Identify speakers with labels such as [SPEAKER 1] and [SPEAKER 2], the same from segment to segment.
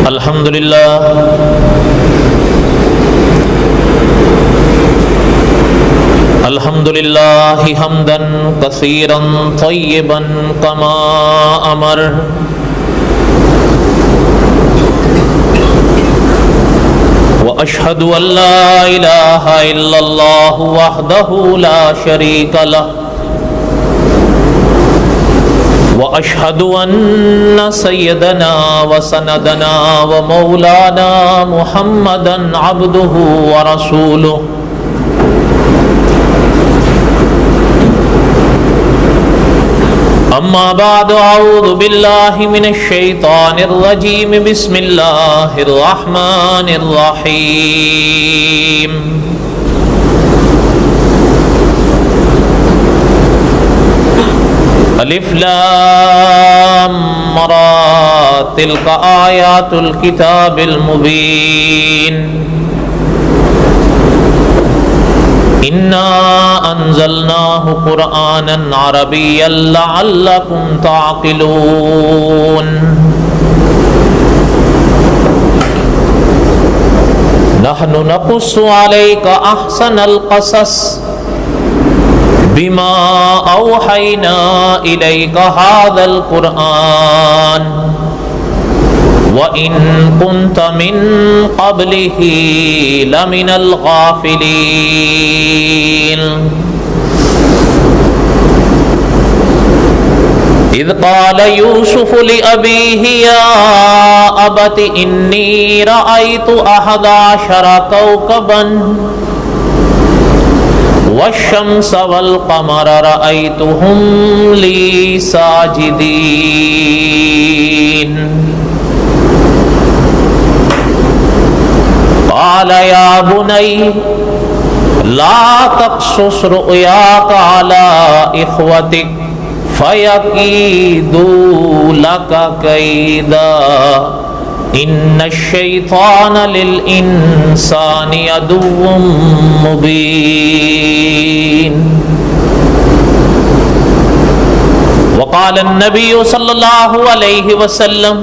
[SPEAKER 1] الحمد لله الحمد لله حمدا كثيرا طيبا كما أمر وأشهد أن لا إله إلا الله وحده لا شريك له وأشهد أن سيدنا وسندنا ومولانا محمدا عبده ورسوله أما بعد أعوذ بالله من الشيطان الرجيم بسم الله الرحمن الرحيم الف لام را تلك آيات الكتاب المبين إنا أنزلناه قرآنا عربيا لعلكم تعقلون نحن نقص عليك أحسن القصص بما أوحينا إليك هذا القرآن وَإِن كُنْتَ مِن قَبْلِهِ لَمِنَ الْغَافِلِينَ إِذْ قَالَ يُوسُفُ لِأَبِيهِ يَا أَبَتِ إِنِّي رَأَيْتُ أَحَدَ عَشَرَ كَوْكَبًا وَالشَّمْسَ وَالْقَمَرَ رَأَيْتُهُمْ لِي سَاجِدِينَ قال يا بني لا تقصص رؤياك على إخوتك فيكيدوا لك كيدا إن الشيطان للإنسان عدو مبين وقال النبي صلى الله عليه وسلم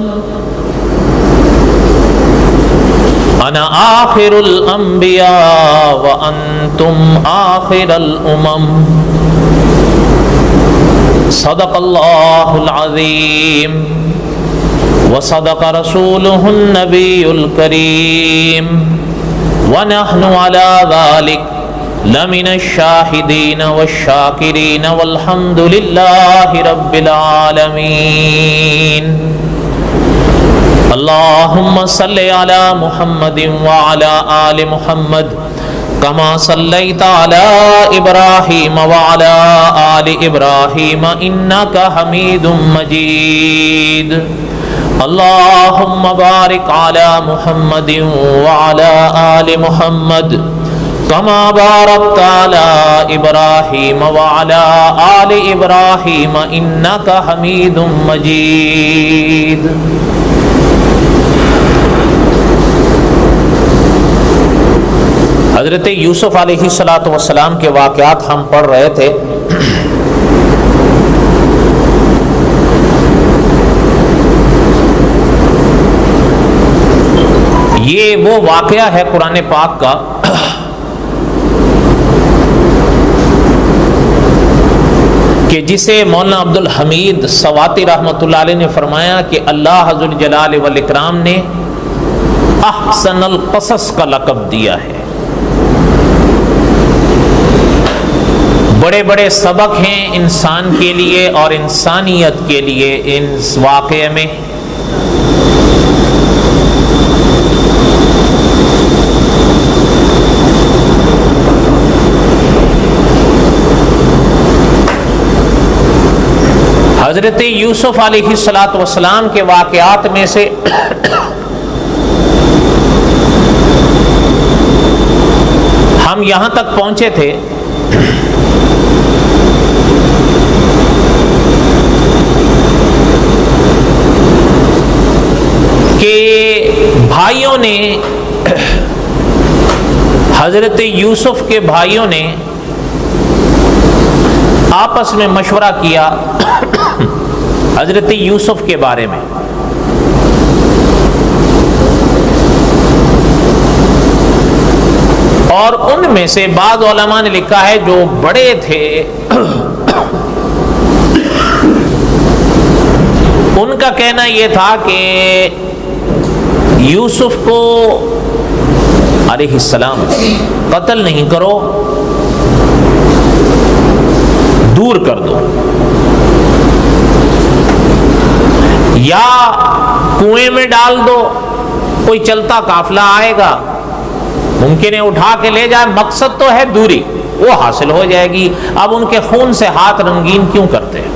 [SPEAKER 1] انا آخر الانبیاء وانتم آخر الامم صدق اللہ العظیم وصدق رسوله النبی الکریم ونحن على ذلك لمن الشاہدین والشاکرین والحمد للہ رب العالمین اللہم صلی علی محمد وعلی آل محمد کما صلیت علی ابراہیم وعلی آل ابراہیم انکا حمید مجید اللہم بارک علی محمد وعلی آل محمد کما بارکت علی ابراہیم وعلی آل ابراہیم انکا حمید مجید حضرت یوسف علیہ السلام کے واقعات ہم پڑھ رہے تھے۔ یہ وہ واقعہ ہے قرآن پاک کا کہ جسے مولانا عبد الحمید سواتی رحمۃ اللہ علیہ نے فرمایا کہ اللہ ذو الجلال والاکرام نے احسن القصص کا لقب دیا ہے۔ بڑے بڑے سبق ہیں انسان کے لیے اور انسانیت کے لیے اس واقعے میں۔ حضرت یوسف علیہ السلام کے واقعات میں سے ہم یہاں تک پہنچے تھے کہ بھائیوں نے حضرت یوسف کے بھائیوں نے آپس میں مشورہ کیا حضرت یوسف کے بارے میں، میں سے بعض علماء نے لکھا ہے جو بڑے تھے ان کا کہنا یہ تھا کہ یوسف کو علیہ السلام قتل نہیں کرو، دور کر دو، یا کنویں میں ڈال دو، کوئی چلتا قافلہ آئے گا ممکن ہے اٹھا کے لے جائے، مقصد تو ہے دوری، وہ حاصل ہو جائے گی۔ اب ان کے خون سے ہاتھ رنگین کیوں کرتے ہیں؟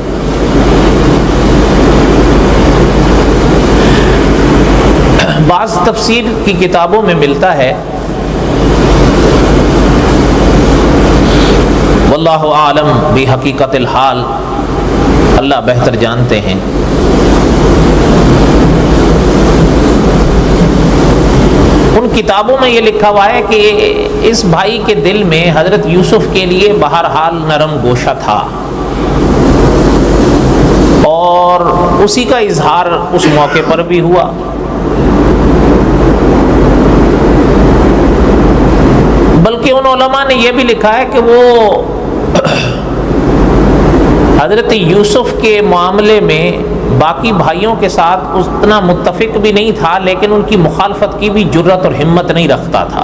[SPEAKER 1] بعض تفسیر کی کتابوں میں ملتا ہے، واللہ اعلم بحقیقت الحال، اللہ بہتر جانتے ہیں، ان کتابوں میں یہ لکھا ہوا ہے کہ اس بھائی کے دل میں حضرت یوسف کے لیے بہرحال نرم گوشہ تھا، اور اسی کا اظہار اس موقع پر بھی ہوا۔ بلکہ ان علماء نے یہ بھی لکھا ہے کہ وہ حضرت یوسف کے معاملے میں باقی بھائیوں کے ساتھ اتنا متفق بھی نہیں تھا، لیکن ان کی مخالفت کی بھی جرت اور ہمت نہیں رکھتا تھا،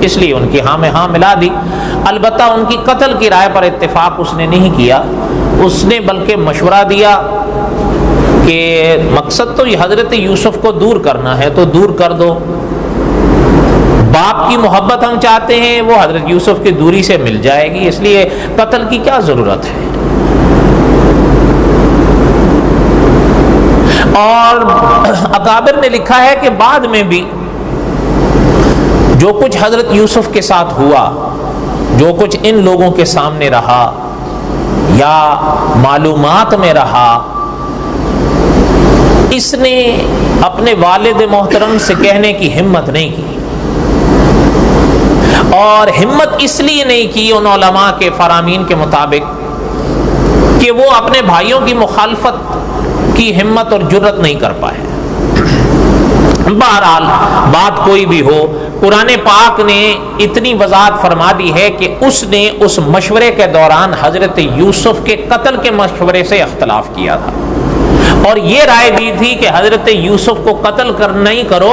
[SPEAKER 1] اس لیے ان کی ہاں میں ہاں ملا دی۔ البتہ ان کی قتل کی رائے پر اتفاق اس نے نہیں کیا، اس نے بلکہ مشورہ دیا کہ مقصد تو یہ حضرت یوسف کو دور کرنا ہے تو دور کر دو، باپ کی محبت ہم چاہتے ہیں وہ حضرت یوسف کی دوری سے مل جائے گی، اس لیے قتل کی کیا ضرورت ہے۔ اور اکابر نے لکھا ہے کہ بعد میں بھی جو کچھ حضرت یوسف کے ساتھ ہوا، جو کچھ ان لوگوں کے سامنے رہا یا معلومات میں رہا، اس نے اپنے والد محترم سے کہنے کی ہمت نہیں کی، اور ہمت اس لیے نہیں کی ان علماء کے فرامین کے مطابق کہ وہ اپنے بھائیوں کی مخالفت کی ہمت اور جرت نہیں کر پائے۔ بہرحال بات کوئی بھی ہو، قرآن پاک نے اتنی وضاحت فرما دی ہے کہ اس نے اس مشورے کے دوران حضرت یوسف کے قتل کے مشورے سے اختلاف کیا تھا، اور یہ رائے دی تھی کہ حضرت یوسف کو قتل نہیں کرو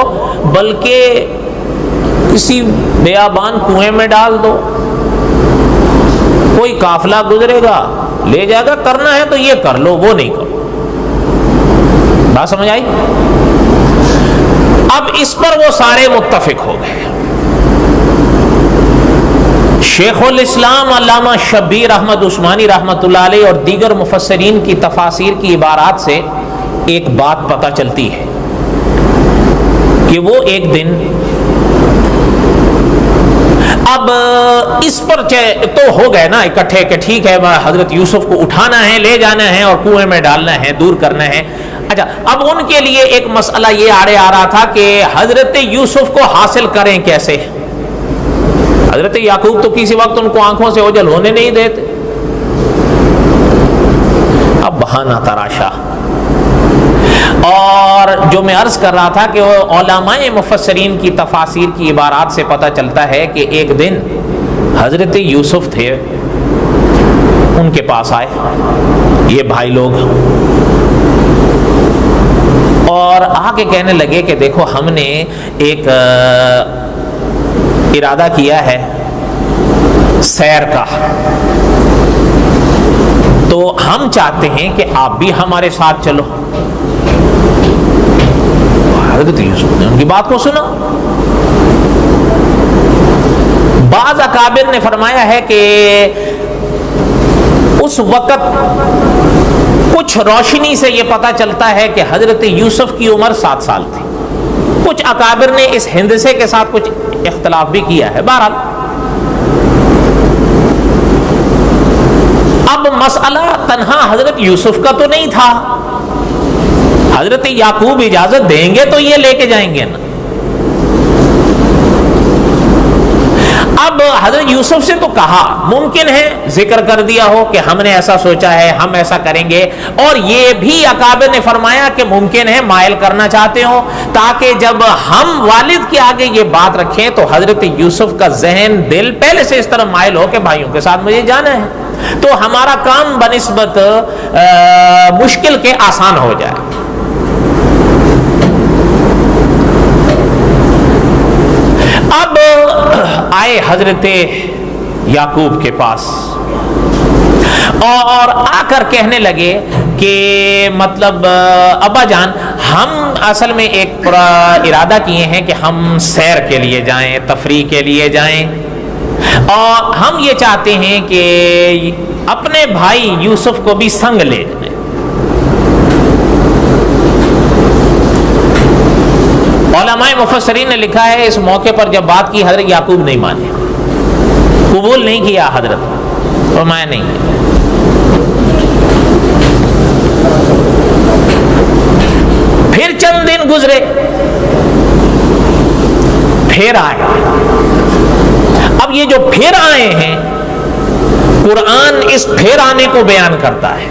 [SPEAKER 1] بلکہ کسی بیابان کنویں میں ڈال دو، کوئی قافلہ گزرے گا لے جائے گا، کرنا ہے تو یہ کر لو، وہ نہیں کرو۔ بات سمجھ آئی؟ اب اس پر وہ سارے متفق ہو گئے۔ شیخ الاسلام علامہ شبیر احمد عثمانی رحمۃ اللہ علیہ اور دیگر مفسرین کی تفاسیر کی عبارات سے ایک بات پتہ چلتی ہے کہ وہ ایک دن، اب اس پر تو ہو گئے نا اکٹھے کہ ٹھیک ہے حضرت یوسف کو اٹھانا ہے، لے جانا ہے اور کنویں میں ڈالنا ہے، دور کرنا ہے۔ اچھا، اب ان کے لیے ایک مسئلہ یہ آڑے آ رہا تھا کہ حضرت یوسف کو حاصل کریں کیسے؟ حضرت یعقوب تو کسی وقت ان کو آنکھوں سے اوجھل ہونے نہیں دیتے، اب بہانہ تراشا۔ اور جو میں عرض کر رہا تھا کہ علماء مفسرین کی تفاسیر کی عبارات سے پتہ چلتا ہے کہ ایک دن حضرت یوسف تھے، ان کے پاس آئے یہ بھائی لوگ، اور آ کے کہنے لگے کہ دیکھو ہم نے ایک ارادہ کیا ہے سیر کا، تو ہم چاہتے ہیں کہ آپ بھی ہمارے ساتھ چلو۔ حضرت یوسف نے ان کی بات کو سنا۔ بعض اکابر نے فرمایا ہے کہ اس وقت کچھ روشنی سے یہ پتہ چلتا ہے کہ حضرت یوسف کی عمر 7 سال تھی۔ کچھ اکابر نے اس ہندسے کے ساتھ کچھ اختلاف بھی کیا ہے۔ بہرحال اب مسئلہ تنہا حضرت یوسف کا تو نہیں تھا، حضرت یعقوب اجازت دیں گے تو یہ لے کے جائیں گے نا۔ اب حضرت یوسف سے تو کہا، ممکن ہے ذکر کر دیا ہو کہ ہم نے ایسا سوچا ہے، ہم ایسا کریں گے، اور یہ بھی اکابر نے فرمایا کہ ممکن ہے مائل کرنا چاہتے ہو تاکہ جب ہم والد کے آگے یہ بات رکھیں تو حضرت یوسف کا ذہن دل پہلے سے اس طرح مائل ہو کہ بھائیوں کے ساتھ مجھے جانا ہے، تو ہمارا کام بنسبت مشکل کے آسان ہو جائے۔ اب آئے حضرت یعقوب کے پاس اور آ کر کہنے لگے کہ مطلب ابا جان، ہم اصل میں ایک ارادہ کیے ہیں کہ ہم سیر کے لیے جائیں، تفریح کے لیے جائیں، اور ہم یہ چاہتے ہیں کہ اپنے بھائی یوسف کو بھی سنگ لے جائیں۔ علماء مفسرین نے لکھا ہے اس موقع پر جب بات کی حضرت یعقوب نہیں مانے، قبول نہیں کیا حضرت، فرمایا نہیں۔ پھر چند دن گزرے، پھر آئے۔ اب یہ جو پھر آئے ہیں، قرآن اس پھر آنے کو بیان کرتا ہے۔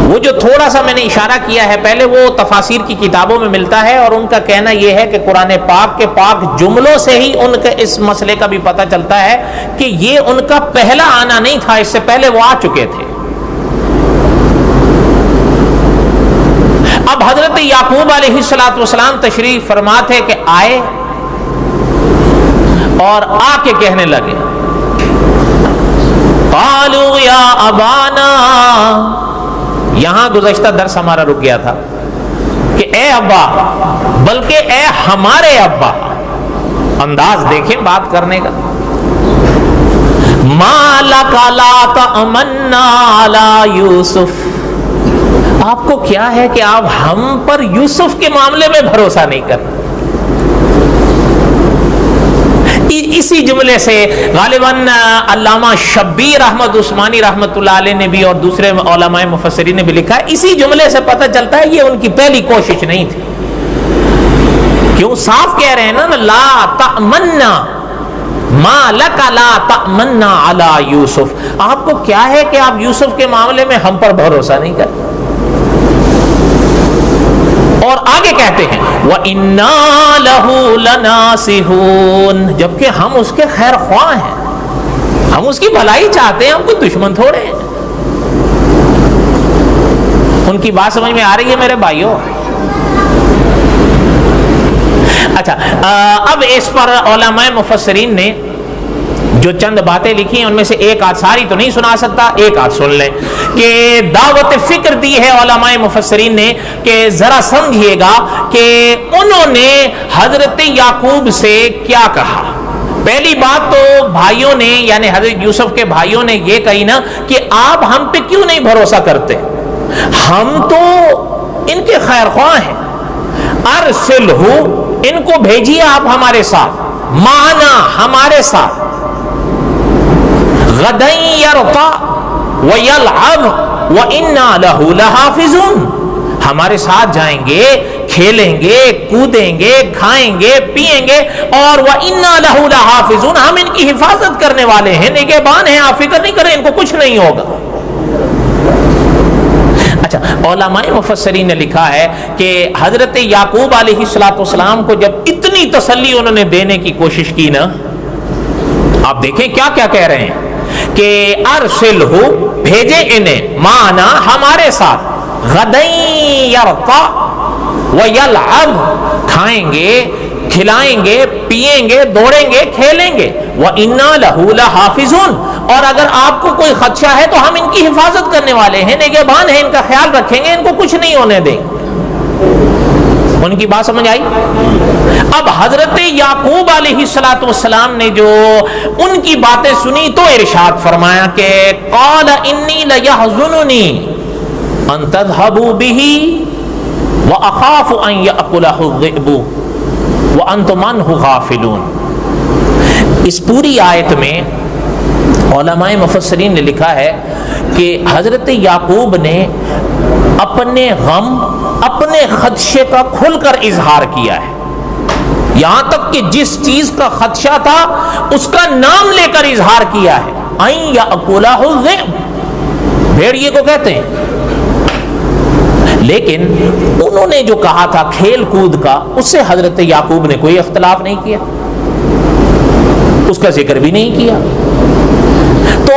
[SPEAKER 1] وہ جو تھوڑا سا میں نے اشارہ کیا ہے پہلے، وہ تفاسیر کی کتابوں میں ملتا ہے، اور ان کا کہنا یہ ہے کہ قرآن پاک کے پاک جملوں سے ہی ان کے اس مسئلے کا بھی پتہ چلتا ہے کہ یہ ان کا پہلا آنا نہیں تھا، اس سے پہلے وہ آ چکے تھے۔ اب حضرت یعقوب علیہ السلام تشریف فرما تھے کہ آئے اور آ کے کہنے لگے، قالوا یا ابانا، یہاں گزشتہ درس ہمارا رک گیا تھا کہ اے ابا، بلکہ اے ہمارے ابا۔ انداز دیکھیں بات کرنے کا، ما لک لا تأمنا علی یوسف، آپ کو کیا ہے کہ آپ ہم پر یوسف کے معاملے میں بھروسہ نہیں کرتے؟ اسی جملے سے غالباً علامہ شبیر احمد عثمانی رحمۃ اللہ علیہ نے بھی اور دوسرے علماء مفسرین نے بھی لکھا ہے، اسی جملے سے پتہ چلتا ہے یہ ان کی پہلی کوشش نہیں تھی۔ کیوں؟ صاف کہہ رہے ہیں نا، لا تأمنا، ما لک لا تأمنا علی یوسف، آپ کو کیا ہے کہ آپ یوسف کے معاملے میں ہم پر بھروسہ نہیں کرتے؟ اور آگے کہتے ہیں وَإِنَّا لَهُ لَنَاصِحُونَ، جبکہ ہم اس کے خیر خواہ ہیں، ہم اس کی بھلائی چاہتے ہیں، ہم کوئی دشمن تھوڑے ہیں۔ ان کی بات سمجھ میں آ رہی ہے میرے بھائیوں؟ اچھا، اب اس پر علماء مفسرین نے جو چند باتیں لکھی ہیں ان میں سے ایک آدھ، ساری تو نہیں سنا سکتا، ایک آدھ سن لیں، کہ دعوت فکر دی ہے علماء مفسرین نے کہ ذرا سمجھیے گا کہ انہوں نے حضرت یعقوب سے کیا کہا۔ پہلی بات تو بھائیوں نے، یعنی حضرت یوسف کے بھائیوں نے یہ کہی نا کہ آپ ہم پہ کیوں نہیں بھروسہ کرتے، ہم تو ان کے خیر خواہ ہیں، ارسلہ، ان کو بھیجیے آپ ہمارے ساتھ، معنا، ہمارے ساتھ، غداً یرتع ویلعب وإنا لہ لحافظون، ہمارے ساتھ جائیں گے، کھیلیں گے، کودیں گے، کھائیں گے، پیئیں گے، اور وإنا لہ لحافظون، ہم ان کی حفاظت کرنے والے ہیں، نگہبان ہیں، آپ فکر نہیں کریں، ان کو کچھ نہیں ہوگا۔ اچھا، علماء مفسرین نے لکھا ہے کہ حضرت یعقوب علیہ السلام کو جب اتنی تسلی انہوں نے دینے کی کوشش کی نا، آپ دیکھیں کیا کیا کہہ رہے ہیں کہ ارسلہ، بھیجے انہیں، معنا، ہمارے ساتھ، غداً یرتع ویلعب، کھائیں گے، کھلائیں گے، پیئیں گے، دوڑیں گے، کھیلیں گے، وإنا لہ لحافظون، اور اگر آپ کو کوئی خدشہ ہے تو ہم ان کی حفاظت کرنے والے ہیں، نگہبان ہیں، ان کا خیال رکھیں گے، ان کو کچھ نہیں ہونے دیں گے۔ ان کی بات سمجھ آئی؟ اب حضرت یعقوب علیہ السلام نے جو ان کی باتیں سنی تو ارشاد فرمایا کہ قال انی لیحزننی ان تذهبوا به واخاف ان یاکلہ الذئب وانتم عنہ غافلون۔ اس پوری آیت میں علماء مفسرین نے لکھا ہے کہ حضرت یعقوب نے اپنے غم، اپنے خدشے کا کھل کر اظہار کیا ہے، یہاں تک کہ جس چیز کا خدشہ تھا اس کا نام لے کر اظہار کیا ہے، ان یاکلہ الذئب، بھیڑیے کو کہتے ہیں، لیکن انہوں نے جو کہا تھا کھیل کود کا، اس سے حضرت یعقوب نے کوئی اختلاف نہیں کیا، اس کا ذکر بھی نہیں کیا۔ تو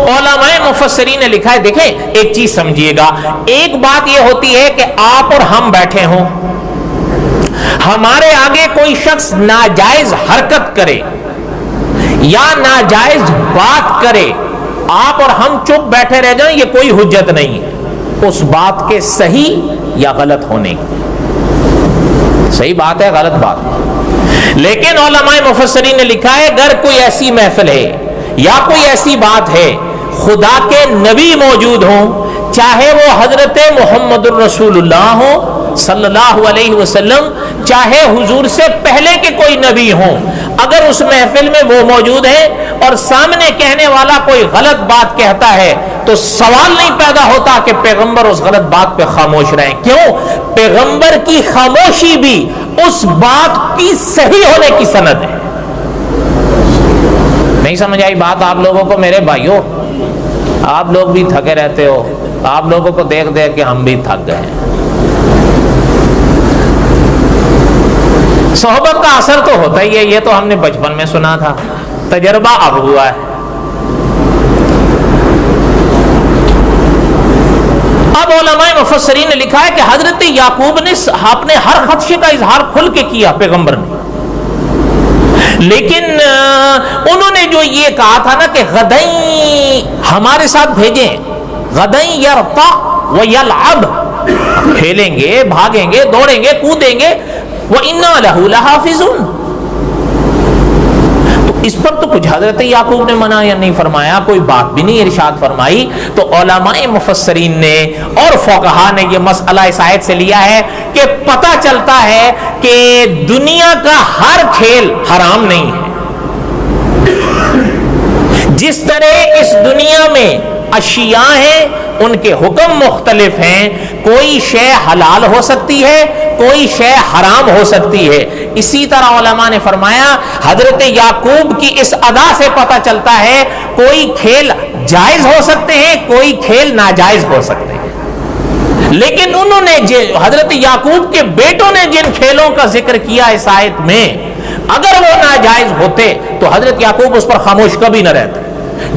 [SPEAKER 1] علماء مفسرین نے لکھا ہے، دیکھیں ایک چیز سمجھیے گا، ایک بات یہ ہوتی ہے کہ آپ اور ہم بیٹھے ہوں، ہمارے آگے کوئی شخص ناجائز حرکت کرے یا ناجائز بات کرے، آپ اور ہم چپ بیٹھے رہ جائیں، یہ کوئی حجت نہیں ہے اس بات کے صحیح یا غلط ہونے کی۔ صحیح بات ہے، غلط بات۔ لیکن علماء مفسرین نے لکھا ہے اگر کوئی ایسی محفل ہے یا کوئی ایسی بات ہے، خدا کے نبی موجود ہوں، چاہے وہ حضرت محمد الرسول اللہ ہو صلی اللہ علیہ وسلم، چاہے حضور سے پہلے کے کوئی نبی ہوں، اگر اس محفل میں وہ موجود ہیں اور سامنے کہنے والا کوئی غلط بات کہتا ہے تو سوال نہیں پیدا ہوتا کہ پیغمبر اس غلط بات پہ خاموش رہیں۔ کیوں؟ پیغمبر کی خاموشی بھی اس بات کی صحیح ہونے کی سند ہے۔ نہیں سمجھ آئی بات آپ لوگوں کو؟ میرے بھائیوں، آپ لوگ بھی تھکے رہتے ہو، آپ لوگوں کو دیکھ دیکھ کے ہم بھی تھک گئے ہیں۔ صحبت کا اثر تو ہوتا ہی ہے، یہ تو ہم نے بچپن میں سنا تھا، تجربہ اب ہوا ہے۔ اب علماء مفسرین نے لکھا ہے کہ حضرت یعقوب نے اپنے ہر خدشے کا اظہار کھل کے کیا پیغمبر نے، لیکن انہوں نے جو یہ کہا تھا نا کہ غدیں ہمارے ساتھ بھیجیں، غدیں یرتا ویلعب، کھیلیں گے، بھاگیں گے، دوڑیں گے، کودیں گے، وَإِنَّا لَهُ لَحَافِظُونَ۔ تو اس پر تو کچھ حضرت یعقوب نے منع یا نہیں فرمایا، کوئی بات بھی نہیں ارشاد فرمائی۔ تو علماء مفسرین نے اور فقہا نے یہ مسئلہ اس آیت سے لیا ہے کہ پتہ چلتا ہے کہ دنیا کا ہر کھیل حرام نہیں ہے۔ جس طرح اس دنیا میں اشیاء ہیں، ان کے حکم مختلف ہیں، کوئی شے حلال ہو سکتی ہے، کوئی شے حرام ہو سکتی ہے، اسی طرح علماء نے فرمایا حضرت یعقوب کی اس ادا سے پتہ چلتا ہے کوئی کھیل جائز ہو سکتے ہیں، کوئی کھیل ناجائز ہو سکتے ہیں۔ لیکن انہوں نے حضرت یعقوب کے بیٹوں نے جن کھیلوں کا ذکر کیا اس آیت میں، اگر وہ ناجائز ہوتے تو حضرت یعقوب اس پر خاموش کبھی نہ رہتے۔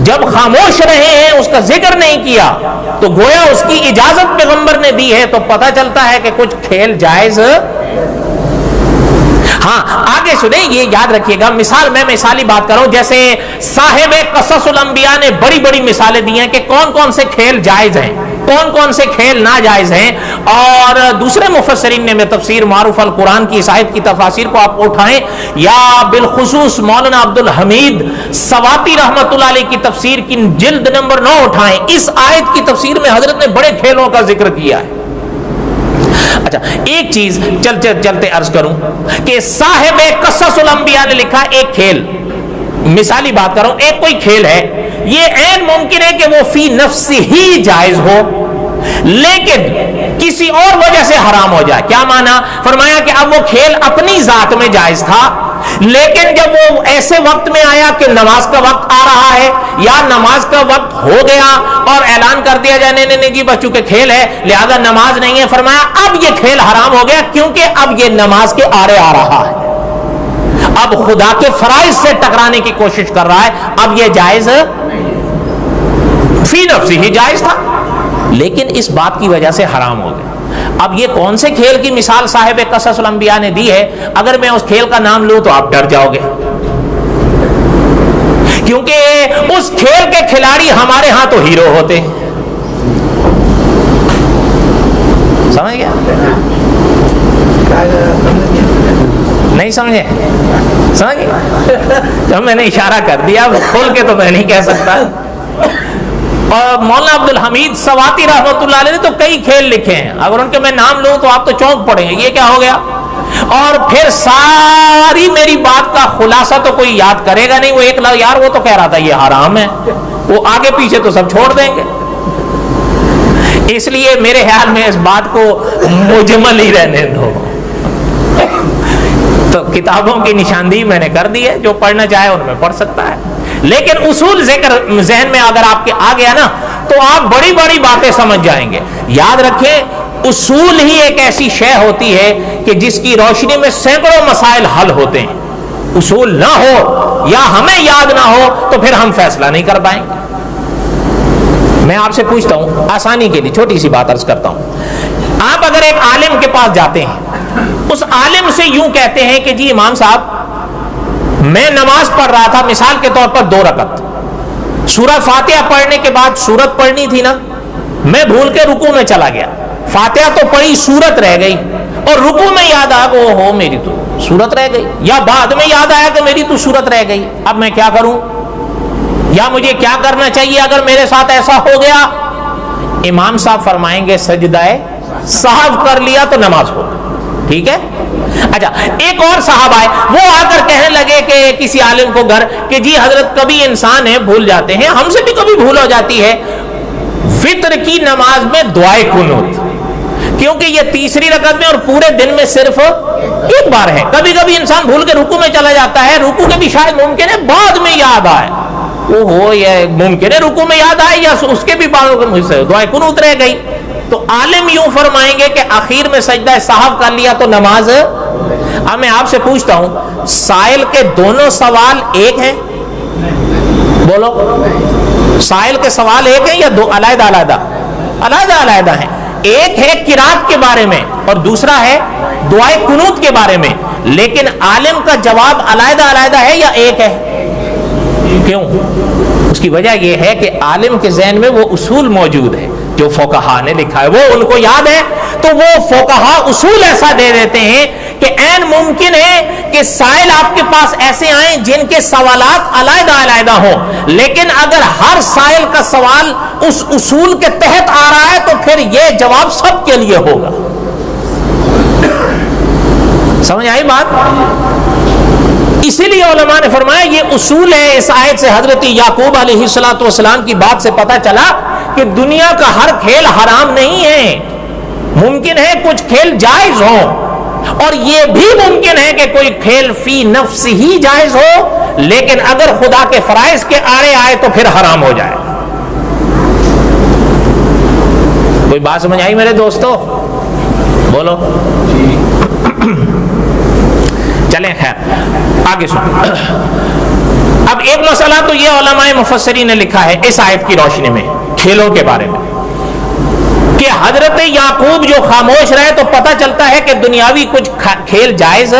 [SPEAKER 1] جب خاموش رہے ہیں، اس کا ذکر نہیں کیا، تو گویا اس کی اجازت پیغمبر نے دی ہے، تو پتہ چلتا ہے کہ کچھ کھیل جائز۔ ہاں آگے سنیں، یہ یاد رکھیے گا، میں مثالی بات کروں، جیسے صاحب قصص الانبیاء نے بڑی بڑی مثالیں دی ہیں کہ کون کون سے کھیل جائز ہیں، کون کون سے کھیل ناجائز ہیں، اور دوسرے مفسرین نے میں تفسیر معروف القرآن کی اس آیت کی تفاسیر کو آپ اٹھائیں، یا بالخصوص مولانا عبد الحمید سواتی رحمۃ اللہ علیہ کی تفسیر کی جلد نمبر 9 اٹھائیں، اس آیت کی تفسیر میں حضرت نے بڑے کھیلوں کا ذکر کیا ہے۔ اچھا ایک چیز چلتے عرض کروں کہ صاحب قصص الانبیاء نے لکھا ایک کھیل، مثالی بات کروں، ایک کوئی کھیل ہے، یہ عین ممکن ہے کہ وہ فی نفس ہی جائز ہو لیکن کسی اور وجہ سے حرام ہو جائے۔ کیا مانا؟ فرمایا کہ اب وہ کھیل اپنی ذات میں جائز تھا، لیکن جب وہ ایسے وقت میں آیا کہ نماز کا وقت آ رہا ہے یا نماز کا وقت ہو گیا اور اعلان کر دیا جائے نہیں جی بچوں کے کھیل ہے لہذا نماز نہیں ہے، فرمایا اب یہ کھیل حرام ہو گیا کیونکہ اب یہ نماز کے آڑے آ رہا ہے، اب خدا کے فرائض سے ٹکرانے کی کوشش کر رہا ہے، اب یہ جائز فی نفسی ہی جائز تھا لیکن اس بات کی وجہ سے حرام ہو گیا۔ اب یہ کون سے کھیل کی مثال صاحب قصص الانبیاء نے دی ہے، اگر میں اس کھیل کا نام لوں تو آپ ڈر جاؤ گے، کیونکہ اس کھیل کے کھلاڑی ہمارے ہاں تو ہیرو ہوتے ہیں، سمجھ گیا؟ نہیں سمجھے؟ سمجھ گئے؟ جب میں نے اشارہ کر دیا کھول کے تو میں نہیں کہہ سکتا۔ اور مولانا عبد الحمید سواتی رحمۃ اللہ علیہ نے تو کئی کھیل لکھے ہیں، اگر ان کے میں نام لوں تو آپ تو چونک پڑیں گے یہ کیا ہو گیا، اور پھر ساری میری بات کا خلاصہ تو کوئی یاد کرے گا نہیں، وہ ایک یار وہ تو کہہ رہا تھا یہ حرام ہے، وہ آگے پیچھے تو سب چھوڑ دیں گے۔ اس لیے میرے خیال میں اس بات کو مجمل ہی رہنے دو۔ تو کتابوں کی نشاندہی میں نے کر دی ہے، جو پڑھنا چاہے ان میں پڑھ سکتا ہے، لیکن اصول ذکر ذہن میں اگر آپ کے آ گیا نا تو آپ بڑی بڑی باتیں سمجھ جائیں گے. یاد رکھیں اصول ہی ایک ایسی شے ہوتی ہے کہ جس کی روشنی میں سینکڑوں مسائل حل ہوتے ہیں. اصول نہ ہو یا ہمیں یاد نہ ہو تو پھر ہم فیصلہ نہیں کر پائیں گے. میں آپ سے پوچھتا ہوں آسانی کے لیے چھوٹی سی بات عرض کرتا ہوں. آپ اگر ایک عالم کے پاس جاتے ہیں, اس عالم سے یوں کہتے ہیں کہ جی امام صاحب میں نماز پڑھ رہا تھا, مثال کے طور پر 2 رکعت, سورہ فاتحہ پڑھنے کے بعد سورت پڑھنی تھی نا, میں بھول کے رکوع میں چلا گیا, فاتحہ تو پڑھی سورت رہ گئی, اور رکوع میں یاد آیا کہ اوہو میری تو سورت رہ گئی, یا بعد میں یاد آیا کہ میری تو سورت رہ گئی, اب میں کیا کروں, یا مجھے کیا کرنا چاہیے اگر میرے ساتھ ایسا ہو گیا؟ امام صاحب فرمائیں گے سجدہ سہو کر لیا تو نماز ہو. ٹھیک ہے. اچھا ایک اور صاحب آئے, وہ آ کر کہنے لگے کہ کسی عالم کو گھر کہ جی حضرت کبھی انسان ہے بھول جاتے ہیں, ہم سے بھی کبھی بھول ہو جاتی ہے, وتر کی نماز میں دعائے قنوت, کیونکہ یہ تیسری رکعت میں اور پورے دن میں صرف ایک بار ہے. کبھی کبھی انسان بھول کے رکوع میں چلا جاتا ہے, رکوع کے بھی شاید ممکن ہے بعد میں یاد آئے, اوہو یہ ممکن ہے رکوع میں یاد آئے, یا اس کے بھی بعد مجھ سے دعائے قنوت رہ گئی. تو عالم یوں فرمائیں گے کہ آخر میں سجدہ سہو کر لیا تو نماز. اب میں آپ سے پوچھتا ہوں سائل کے دونوں سوال ایک ہیں؟ بولو, سائل کے سوال ایک ہیں یا دو علیحدہ علیحدہ؟ علیحدہ علیحدہ ہیں. ایک ہے قرات کے بارے میں اور دوسرا ہے دعائے قنوت کے بارے میں, لیکن عالم کا جواب علیحدہ علیحدہ ہے یا ایک ہے؟ کیوں؟ اس کی وجہ یہ ہے کہ عالم کے ذہن میں وہ اصول موجود ہے جو فقہا نے لکھا ہے, وہ ان کو یاد ہے, تو وہ فقہا اصول ایسا دے دیتے ہیں کہ عین ممکن ہے کہ سائل آپ کے پاس ایسے آئیں جن کے سوالات علیحدہ علیحدہ ہوں, لیکن اگر ہر سائل کا سوال اس اصول کے تحت آ رہا ہے تو پھر یہ جواب سب کے لیے ہوگا. سمجھ آئی بات؟ اسی لیے علماء نے فرمایا یہ اصول ہے. اس آیت سے حضرت یعقوب علیہ السلام کی بات سے پتہ چلا کہ دنیا کا ہر کھیل حرام نہیں ہے, ممکن ہے کچھ کھیل جائز ہوں, اور یہ بھی ممکن ہے کہ کوئی کھیل فی نفس ہی جائز ہو, لیکن اگر خدا کے فرائض کے آڑے آئے تو پھر حرام ہو جائے. کوئی بات سمجھ آئی میرے دوستو؟ بولو. چلیں خیر آگے سنو. اب ایک مسئلہ تو یہ علماء مفسرین نے لکھا ہے اس آیت کی روشنی میں کھیلوں کے بارے میں کہ حضرت یعقوب جو خاموش رہے تو پتہ چلتا ہے کہ دنیاوی کچھ کھیل جائز.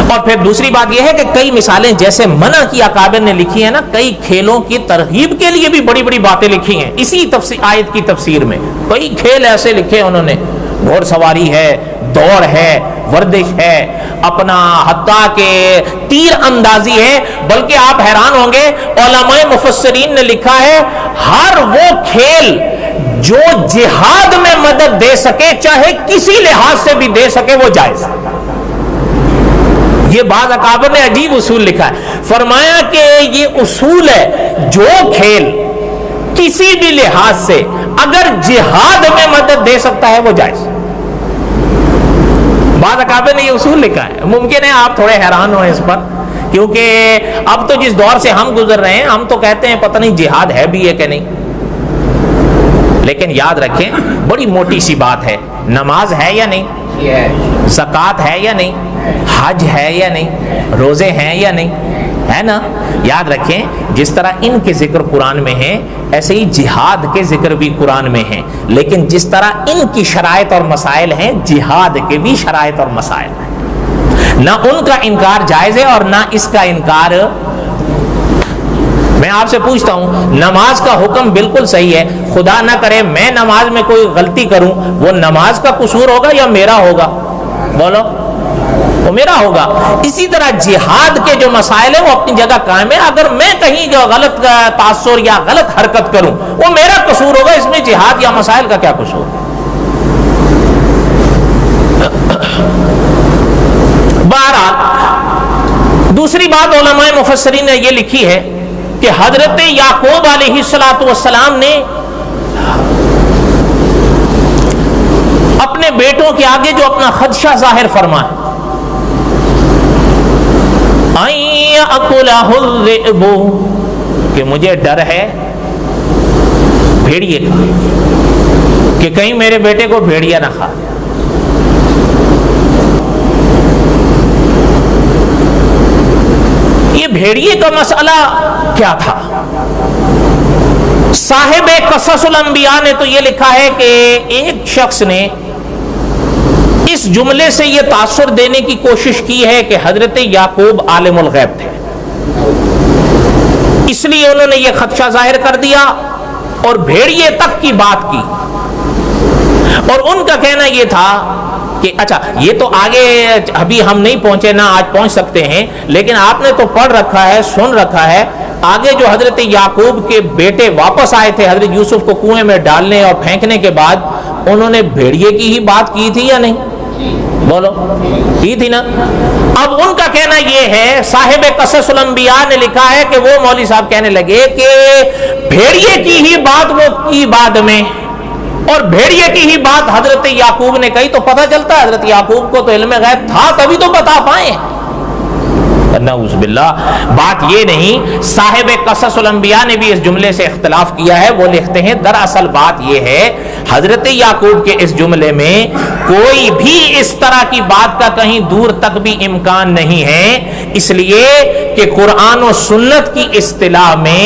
[SPEAKER 1] اور پھر دوسری بات یہ ہے کہ کئی مثالیں جیسے منع کی اکابر نے لکھی ہیں نا, کئی کھیلوں کی ترغیب کے لیے بھی بڑی بڑی باتیں لکھی ہیں اسی آیت کی تفسیر میں. کئی کھیل ایسے لکھے انہوں نے, گھوڑ سواری ہے, دوڑ ہے, ورزش ہے, اپنا حتیٰ کہ تیر اندازی ہے, بلکہ آپ حیران ہوں گے علماء مفسرین نے لکھا ہے ہر وہ کھیل جو جہاد میں مدد دے سکے چاہے کسی لحاظ سے بھی دے سکے وہ جائز. یہ بعض اکابر نے عجیب اصول لکھا ہے, فرمایا کہ یہ اصول ہے جو کھیل کسی بھی لحاظ سے اگر جہاد میں مدد دے سکتا ہے وہ جائز. بعض اکابر نے یہ اصول لکھا ہے. ممکن ہے آپ تھوڑے حیران ہوئے اس پر, کیونکہ اب تو جس دور سے ہم گزر رہے ہیں ہم تو کہتے ہیں پتہ نہیں جہاد ہے بھی ہے کہ نہیں, لیکن یاد رکھیں بڑی موٹی سی بات ہے, نماز ہے یا نہیں, زکوٰۃ ہے یا نہیں, حج ہے یا نہیں, روزے ہیں یا نہیں, ہے نا. یاد رکھیں جس طرح ان کے ذکر قرآن میں ہیں ایسے ہی جہاد کے ذکر بھی قرآن میں ہیں, لیکن جس طرح ان کی شرائط اور مسائل ہیں جہاد کے بھی شرائط اور مسائل ہیں. نہ ان کا انکار جائز ہے اور نہ اس کا انکار. میں آپ سے پوچھتا ہوں نماز کا حکم بالکل صحیح ہے, خدا نہ کرے میں نماز میں کوئی غلطی کروں, وہ نماز کا قصور ہوگا یا میرا ہوگا؟ بولو, وہ میرا ہوگا. اسی طرح جہاد کے جو مسائل ہیں وہ اپنی جگہ قائم ہے, اگر میں کہیں غلط تاثر یا غلط حرکت کروں وہ میرا قصور ہوگا, اس میں جہاد یا مسائل کا کیا قصور؟ بہرحال دوسری بات علماء مفسرین نے یہ لکھی ہے کہ حضرت یعقوب علیہ السلام نے اپنے بیٹوں کے آگے جو اپنا خدشہ ظاہر فرمایا, کہ مجھے ڈر ہے بھیڑیے کا، کہ کہیں میرے بیٹے کو بھیڑیا نہ کھا جائے۔ یہ بھیڑیے کا مسئلہ کیا تھا؟ صاحب قصص الانبیاء نے تو یہ لکھا ہے کہ ایک شخص نے اس جملے سے یہ تاثر دینے کی کوشش کی ہے کہ حضرت یعقوب عالم الغیب تھے، اس لیے انہوں نے یہ خدشہ ظاہر کر دیا اور بھیڑیے تک کی بات کی، اور ان کا کہنا یہ تھا کہ اچھا یہ تو آگے ابھی ہم نہیں پہنچے، نہ آج پہنچ سکتے ہیں، لیکن آپ نے تو پڑھ رکھا ہے، سن رکھا ہے، آگے جو حضرت یعقوب کے بیٹے واپس آئے تھے حضرت یوسف کو کنویں میں ڈالنے اور پھینکنے کے بعد، انہوں نے بھیڑیے کی ہی بات کی تھی یا نہیں؟ بولو، کی تھی نا؟ اب ان کا کہنا یہ ہے، صاحب قصص الانبیاء نے لکھا ہے کہ وہ مولوی صاحب کہنے لگے کہ بھیڑیے کی ہی بات وہ کی بعد میں، اور بھیڑیے کی ہی بات حضرت یعقوب نے کہی، تو پتہ چلتا ہے حضرت یعقوب کو تو علم غیب تھا، تبھی تو بتا پائیں۔ نعوذ باللہ، بات یہ نہیں، صاحب قصص الانبیاء نے بھی اس جملے سے اختلاف کیا ہے۔ وہ لکھتے ہیں دراصل بات یہ ہے، حضرت یعقوب کے اس جملے میں کوئی بھی اس طرح کی بات کا کہیں دور تک بھی امکان نہیں ہے، اس لیے کہ قرآن و سنت کی اصطلاح میں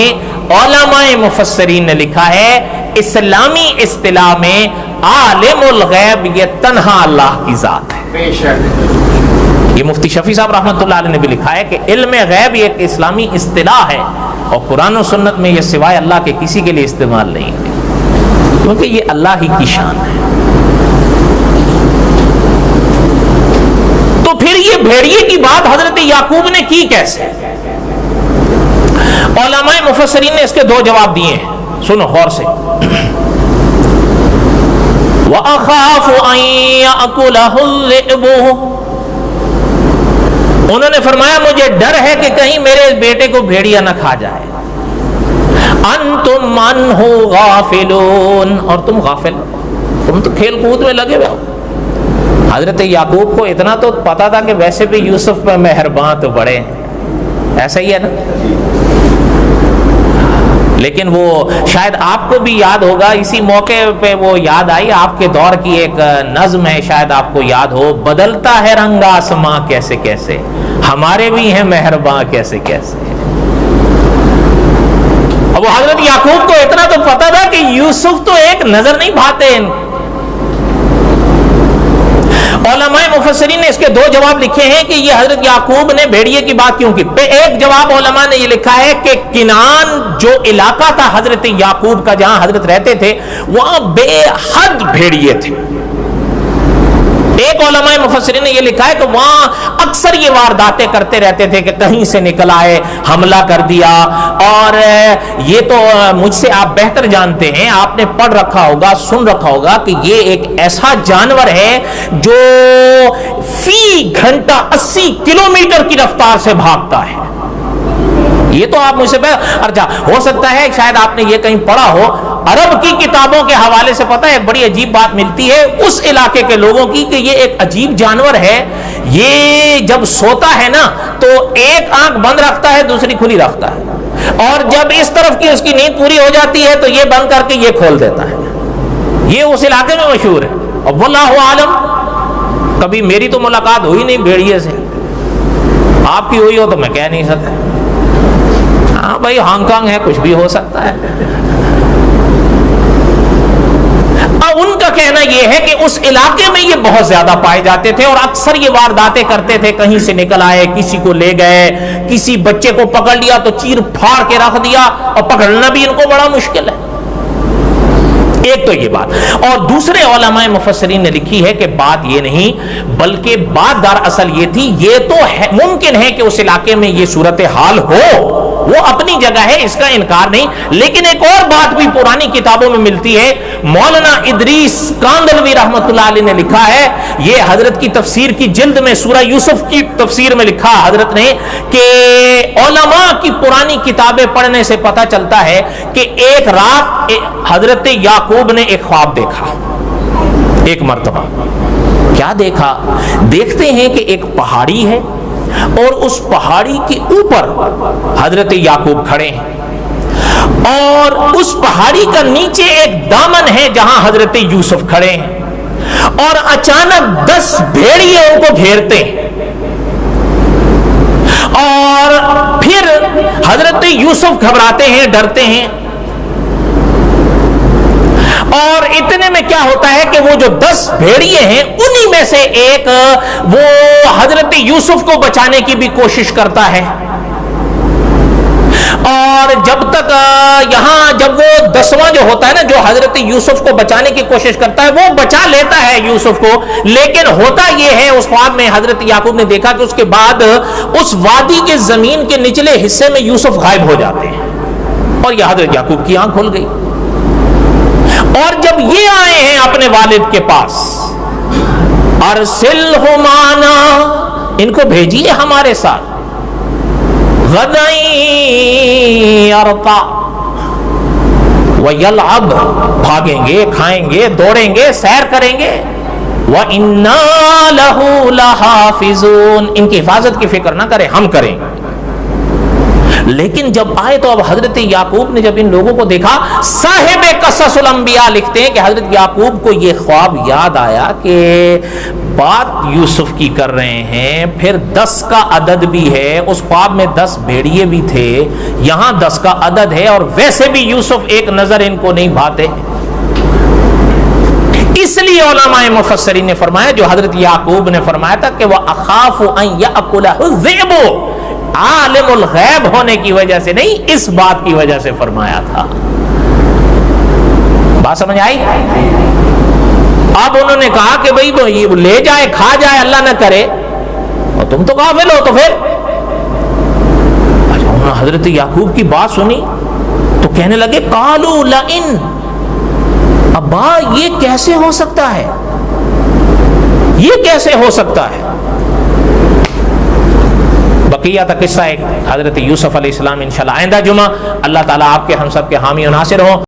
[SPEAKER 1] علماء مفسرین نے لکھا ہے، اسلامی اصطلاح میں عالم الغیب یہ تنہا اللہ کی ذات ہے۔ بے شک یہ مفتی شفیع صاحب رحمۃ اللہ علیہ نے بھی لکھا ہے کہ علم غیب یہ ایک اسلامی اصطلاح ہے، اور قرآن و سنت میں یہ سوائے اللہ کے کسی کے لیے استعمال نہیں ہے، کیونکہ یہ اللہ ہی کی شان ہے۔ تو پھر یہ بھیڑیے کی بات حضرت یعقوب نے کی کیسے؟ علماء مفسرین نے اس کے دو جواب دیے ہیں، سنو غور سے۔ وَأَخَافُ أَن يَأْكُلَهُ الذِّئْبُ، انہوں نے فرمایا مجھے ڈر ہے کہ کہیں میرے بیٹے کو بھیڑیا نہ کھا جائے۔ انتم عنہ غافلون، اور تم غافل، تم تو کھیل کود میں لگے ہوئے ہو۔ حضرت یعقوب کو اتنا تو پتا تھا کہ ویسے بھی یوسف پہ مہربان تو بڑے ہیں، ایسا ہی ہے نا؟ لیکن وہ شاید آپ کو بھی یاد ہوگا، اسی موقع پہ وہ یاد آئی، آپ کے دور کی ایک نظم ہے، شاید آپ کو یاد ہو، بدلتا ہے رنگ آسماں کیسے کیسے، ہمارے بھی ہیں مہرباں کیسے کیسے۔ اب وہ حضرت یعقوب کو اتنا تو پتا تھا کہ یوسف تو ایک نظر نہیں بھاتے۔ علماء مفسرین نے اس کے دو جواب لکھے ہیں کہ یہ حضرت یعقوب نے بھیڑیے کی بات کیوں کی۔ ایک جواب علماء نے یہ لکھا ہے کہ کنعان جو علاقہ تھا حضرت یعقوب کا جہاں حضرت رہتے تھے، وہاں بے حد بھیڑیے تھے۔ ایک علماء مفسرین نے یہ لکھا ہے کہ وہاں اکثر یہ وارداتیں کرتے رہتے تھے کہ کہیں سے نکل آئے، حملہ کر دیا، اور یہ تو مجھ سے آپ بہتر جانتے ہیں، آپ نے پڑھ رکھا ہوگا، سن رکھا ہوگا کہ یہ ایک ایسا جانور ہے جو فی گھنٹہ 80 کلومیٹر کی رفتار سے بھاگتا ہے۔ یہ تو آپ مجھ سے ارجا ہو سکتا ہے شاید آپ نے یہ کہیں پڑھا ہو، عرب کی کتابوں کے حوالے سے پتہ ہے بڑی عجیب بات ملتی ہے اس علاقے کے لوگوں کی کہ یہ ایک عجیب جانور ہے، یہ جب سوتا ہے نا تو ایک آنکھ بند رکھتا ہے دوسری کھلی رکھتا ہے، اور جب اس طرف کی اس کی نیند پوری ہو جاتی ہے تو یہ بند کر کے یہ کھول دیتا ہے۔ یہ اس علاقے میں مشہور ہے، اور واللہ عالم کبھی میری تو ملاقات ہوئی نہیں بھیڑیے سے، آپ کی ہوئی ہو تو میں کہہ نہیں سکتا، ہاں بھائی ہانگ کانگ ہے، کچھ بھی ہو سکتا ہے۔ ان کا کہنا یہ ہے کہ اس علاقے میں یہ بہت زیادہ پائے جاتے تھے اور اکثر یہ وارداتیں کرتے تھے، کہیں سے نکل آئے، کسی کو لے گئے، کسی بچے کو پکڑ لیا تو چیر پھاڑ کے رکھ دیا، اور پکڑنا بھی ان کو بڑا مشکل ہے۔ ایک تو یہ بات، اور دوسرے علماء مفسرین نے لکھی ہے کہ بات یہ نہیں بلکہ بات دراصل یہ تھی، یہ تو ممکن ہے کہ اس علاقے میں یہ صورتحال ہو، وہ اپنی جگہ ہے، اس کا انکار نہیں، لیکن ایک اور بات بھی پرانی کتابوں میں ملتی ہے۔ مولانا ادریس کاندلوی رحمۃ اللہ علیہ نے لکھا ہے، یہ حضرت کی تفسیر کی جلد میں سورہ یوسف کی تفسیر میں لکھا حضرت نے کہ علماء کی پرانی کتابیں پڑھنے سے پتہ چلتا ہے کہ ایک رات حضرت یعقوب نے ایک خواب دیکھا، ایک مرتبہ۔ کیا دیکھا؟ دیکھتے ہیں کہ ایک پہاڑی ہے اور اس پہاڑی کے اوپر حضرت یعقوب کھڑے ہیں، اور اس پہاڑی کا نیچے ایک دامن ہے جہاں حضرت یوسف کھڑے ہیں، اور اچانک 10 بھیڑیے ان کو گھیرتے ہیں، اور پھر حضرت یوسف گھبراتے ہیں، ڈرتے ہیں، اور اتنے میں کیا ہوتا ہے کہ وہ جو 10 بھیڑیے ہیں انہی میں سے ایک وہ حضرت یوسف کو بچانے کی بھی کوشش کرتا ہے، اور جب تک یہاں جب وہ 10واں جو ہوتا ہے نا جو حضرت یوسف کو بچانے کی کوشش کرتا ہے وہ بچا لیتا ہے یوسف کو، لیکن ہوتا یہ ہے اس خواب میں حضرت یعقوب نے دیکھا کہ اس کے بعد اس وادی کے زمین کے نچلے حصے میں یوسف غائب ہو جاتے ہیں، اور یہ حضرت یعقوب کی آنکھ کھل گئی، اور جب یہ آئے ہیں اپنے والد کے پاس، ارسلہ معنا، ان کو بھیجیے ہمارے ساتھ، غدًا یرتع ویلعب، بھاگیں گے، کھائیں گے، دوڑیں گے، سیر کریں گے، وَإِنَّا لَهُ لَحَافِظُونَ، ان کی حفاظت کی فکر نہ کریں، ہم کریں گے۔ لیکن جب آئے تو اب حضرت یعقوب نے جب ان لوگوں کو دیکھا، صاحب قصص الانبیاء لکھتے ہیں کہ حضرت یعقوب کو یہ خواب یاد آیا کہ بات یوسف کی کر رہے ہیں، پھر 10 کا عدد بھی ہے، اس خواب میں 10 بھیڑیے بھی تھے، یہاں 10 کا عدد ہے، اور ویسے بھی یوسف ایک نظر ان کو نہیں بھاتے، اس لیے علماء مفسرین نے فرمایا جو حضرت یعقوب نے فرمایا تھا کہ وَأَخَافُ أَن يَأْكُلَهُ الذِّئْبُ، عالم الغیب ہونے کی وجہ سے نہیں، اس بات کی وجہ سے فرمایا تھا۔ بات سمجھ آئی؟ اب انہوں نے کہا کہ بھئی لے جائے، کھا جائے، اللہ نہ کرے، اور تم تو غافل ہو، تو پھر انہوں نے حضرت یعقوب کی بات سنی تو کہنے لگے قالوا لئن، ابا یہ کیسے ہو سکتا ہے، یہ کیسے ہو سکتا ہے۔ بقیہ تک قصہ ایک حضرت یوسف علیہ السلام انشاءاللہ آئندہ جمعہ۔ اللہ تعالیٰ آپ کے ہم سب کے حامی و ناصر ہوں۔